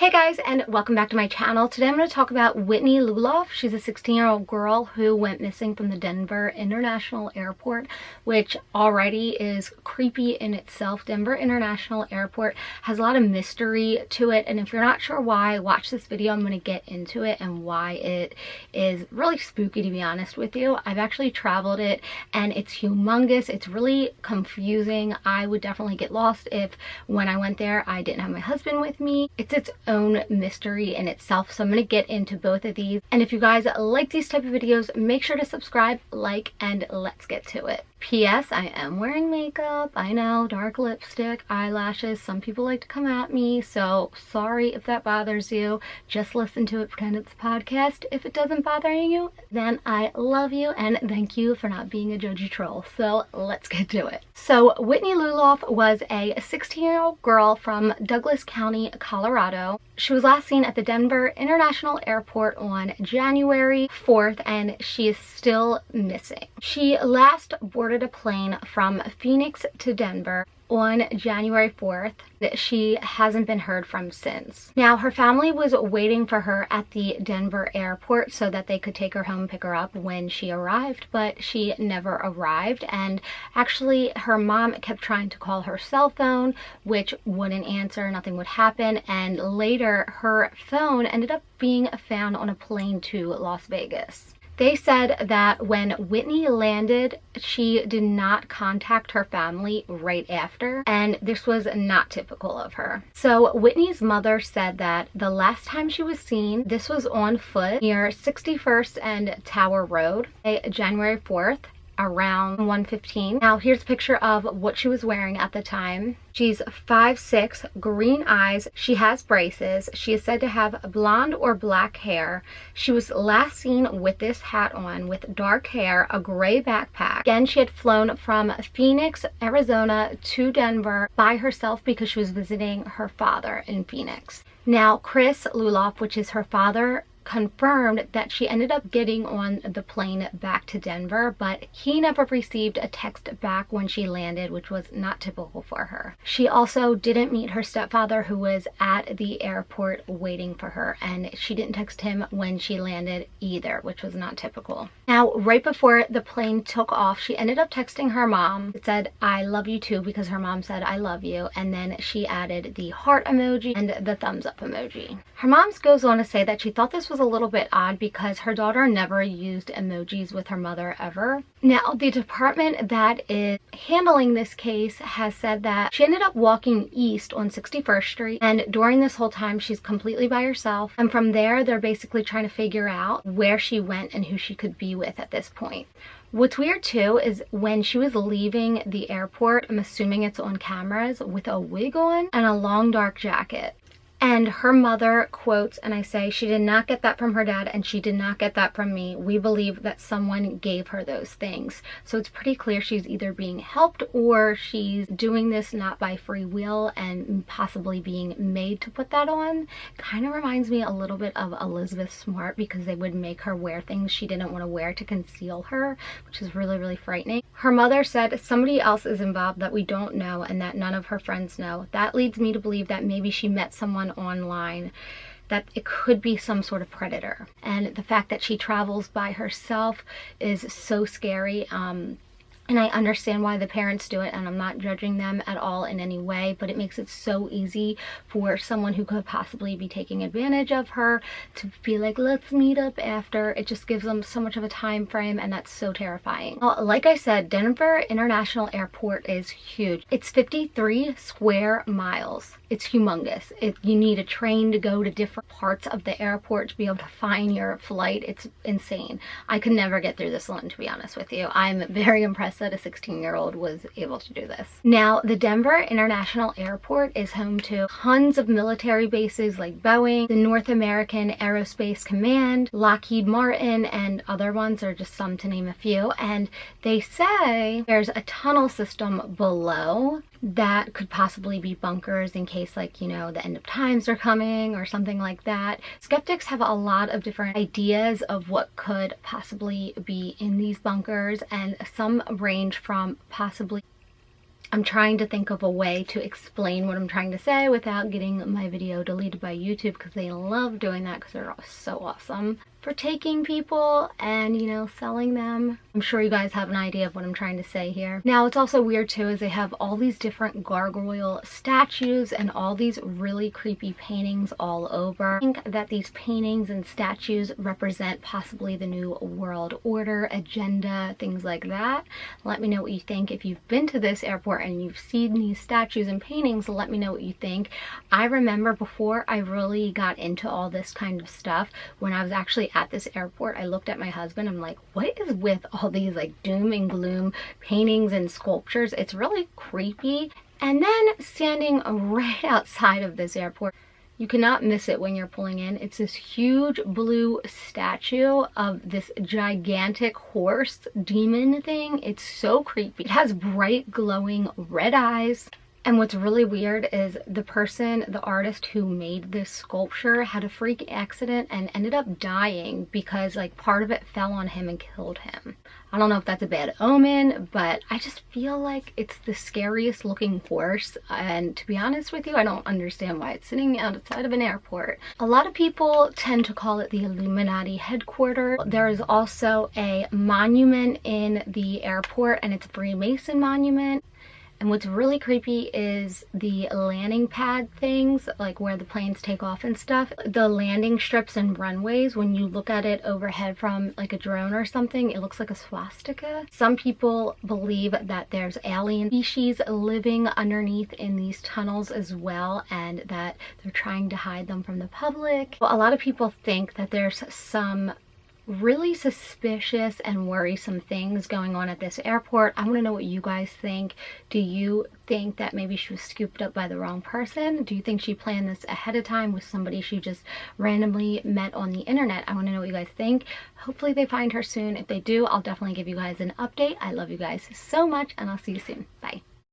Hey guys, and welcome back to my channel. Today I'm going to talk about Whitney Lulloff. She's a 16-year-old girl who went missing from the Denver International Airport, which already is creepy in itself. Denver International Airport has a lot of mystery to it, and if you're not sure why, watch this video. I'm going to get into it and why it is really spooky, to be honest with you. I've actually traveled it, and it's humongous. It's really confusing. I would definitely get lost if when I went there I didn't have my husband with me. It's its own mystery in itself, so I'm going to get into both of these. And if you guys like these type of videos, make sure to subscribe, like, and let's get to it. P.S. I am wearing makeup. I know, dark lipstick, eyelashes. Some people like to come at me, so sorry if that bothers you. Just listen to it, pretend it's a podcast. If it doesn't bother you, then I love you and thank you for not being a judgy troll. So let's get to it. So Whitney Lulloff was a 16-year-old girl from Douglas County, Colorado. She was last seen at the Denver International Airport on January 4th, and she is still missing. She last boarded a plane from Phoenix to Denver on January 4th. She hasn't been heard from since. Now, her family was waiting for her at the Denver airport so that they could take her home and pick her up when she arrived, but she never arrived. And actually, her mom kept trying to call her cell phone, which wouldn't answer, nothing would happen. And later, her phone ended up being found on a plane to Las Vegas. They said that when Whitney landed, she did not contact her family right after, and this was not typical of her. So Whitney's mother said that the last time she was seen, this was on foot near 61st and Tower Road, January 4th. Around 1:15. Now here's a picture of what she was wearing at the time. She's 5'6", green eyes. She has braces. She is said to have blonde or black hair. She was last seen with this hat on, with dark hair, a gray backpack. Again, she had flown from Phoenix, Arizona to Denver by herself because she was visiting her father in Phoenix. Now, Chris Lulloff, which is her father, confirmed that she ended up getting on the plane back to Denver, but he never received a text back when she landed, which was not typical for her. She also didn't meet her stepfather, who was at the airport waiting for her, and she didn't text him when she landed either, which was not typical. Now, right before the plane took off, she ended up texting her mom. It said, "I love you too," because her mom said, "I love you," and then she added the heart emoji and the thumbs up emoji. Her mom goes on to say that she thought this was a little bit odd because her daughter never used emojis with her mother ever. Now, the department that is handling this case has said that she ended up walking east on 61st Street, and during this whole time she's completely by herself, and from there they're basically trying to figure out where she went and who she could be with at this point. What's weird too is when she was leaving the airport, I'm assuming it's on cameras, with a wig on and a long dark jacket. And her mother quotes, and I say, "She did not get that from her dad, and she did not get that from me. We believe that someone gave her those things." So it's pretty clear she's either being helped or she's doing this not by free will and possibly being made to put that on. Kind of reminds me a little bit of Elizabeth Smart, because they would make her wear things she didn't want to wear to conceal her, which is really, really frightening. Her mother said somebody else is involved that we don't know and that none of her friends know. That leads me to believe that maybe she met someone online, that it could be some sort of predator. And the fact that she travels by herself is so scary. And I understand why the parents do it, and I'm not judging them at all in any way, but it makes it so easy for someone who could possibly be taking advantage of her to be like, "Let's meet up after." It just gives them so much of a time frame, and that's so terrifying. Well, like I said, Denver International Airport is huge. It's 53 square miles. It's humongous. You need a train to go to different parts of the airport to be able to find your flight. It's insane. I could never get through this alone, to be honest with you. I'm very impressed that a 16-year-old was able to do this. Now, the Denver International Airport is home to tons of military bases like Boeing, the North American Aerospace Command, Lockheed Martin, and other ones are just some to name a few. And they say there's a tunnel system below that could possibly be bunkers in case, like, you know, the end of times are coming or something like that. Skeptics have a lot of different ideas of what could possibly be in these bunkers, and some range from possibly I'm trying to think of a way to explain what I'm trying to say without getting my video deleted by YouTube, because they love doing that because they're so awesome for taking people and, you know, selling them. I'm sure you guys have an idea of what I'm trying to say here. Now, what's also weird too is they have all these different gargoyle statues and all these really creepy paintings all over. I think that these paintings and statues represent possibly the new world order, agenda, things like that. Let me know what you think. If you've been to this airport and you've seen these statues and paintings, let me know what you think. I remember before I really got into all this kind of stuff, when I was actually at this airport, I looked at my husband, I'm like, what is with all these like doom and gloom paintings and sculptures? It's really creepy. And then standing right outside of this airport, you cannot miss it when you're pulling in. It's this huge blue statue of this gigantic horse demon thing. It's so creepy. It has bright glowing red eyes. And what's really weird is the artist who made this sculpture had a freak accident and ended up dying because like part of it fell on him and killed him. I don't know if that's a bad omen, but I just feel like it's the scariest looking horse. And to be honest with you, I don't understand why it's sitting outside of an airport. A lot of people tend to call it the Illuminati headquarters. There is also a monument in the airport, and it's a Freemason monument. And what's really creepy is the landing pad things, like where the planes take off and stuff. The landing strips and runways, when you look at it overhead from like a drone or something, it looks like a swastika. Some people believe that there's alien species living underneath in these tunnels as well, and that they're trying to hide them from the public. Well, a lot of people think that there's some really suspicious and worrisome things going on at this airport. I want to know what you guys think. Do you think that maybe she was scooped up by the wrong person? Do you think she planned this ahead of time with somebody she just randomly met on the internet? I want to know what you guys think. Hopefully they find her soon. If they do, I'll definitely give you guys an update. I love you guys so much, and I'll see you soon. Bye.